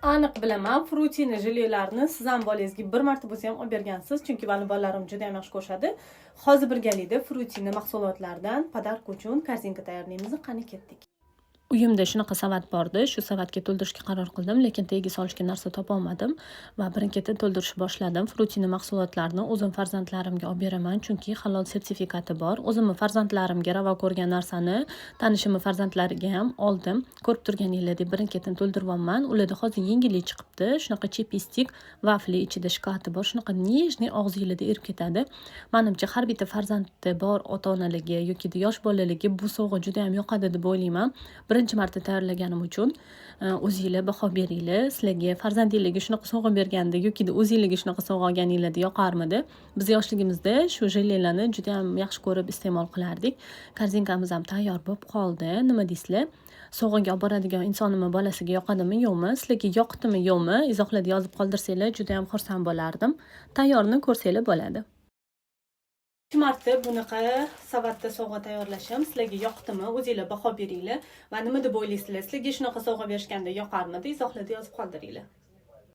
Aniq bilaman, frutini jelelarni siz ham bolangizga bir marta bo'lsa ham olib bergansiz, chunki meni bolalarim juda ham yaxshi ko'rishadi. Hozir birgalikda frutini mahsulotlaridan podarka uchun korzinka tayyorlaymiz. Qani ketdik. Uyimda shunaqa savat bordi, shu savatga to'ldirishga qaror qildim, lekin tagiga solishga narsa topa olmadim va birin-ketin to'ldirishni boshladim. Frutini mahsulotlarini o'zim farzandlarimga olib beraman, chunki halol sertifikati bor. O'zimni farzandlarimga ravo ko'rgan narsani tanishimni farzandlariga ham oldim. Ko'rib turganinglardek birin-ketin to'ldiribman. Ularda hozir yengillik chiqibdi. Shunaqa chepistik, vafli ichida shokoladi bor. Shunaqa nejniy og'zingizda erib ketadi. Menimcha har bitta farzandi bor ota-onalarga yoki yosh bolalarga bu sovg'a juda ham yoqadi deb o'ylayman. Birinchi marta tayyorlaganim uchun o'zingizlar baho beringlar. Sizlarga farzandingizlarga shunaqa sovg'a berganda yoki o'zingizlarga shunaqa sovg'a olganinglarda yoqarmidi? Biz yoshligimizda shu jelelarni juda ham yaxshi ko'rib iste'mol qilardik. Korzinkamiz ham tayyor bo'lib qoldi. Nima deysizlar? Sovg'aga olib boradigan insonimni bolasiga yoqadimi yo'qmi? Sizlarga yoqdimi yo'qmi? Izohlarda yozib qoldirsanglar juda ham xursand bo'lardim. Tayyorini ko'rsanglar bo'ladi. Ikki marta bunaqa savatda sovg'a tayyorlashim sizlarga yoqdimi? O'zingizlar baho beringlar va nima deb o'ylaysizlar? Sizlarga shunaqa sovg'a berishganda yoqarmidi? Izohlarda yozib qoldiringlar.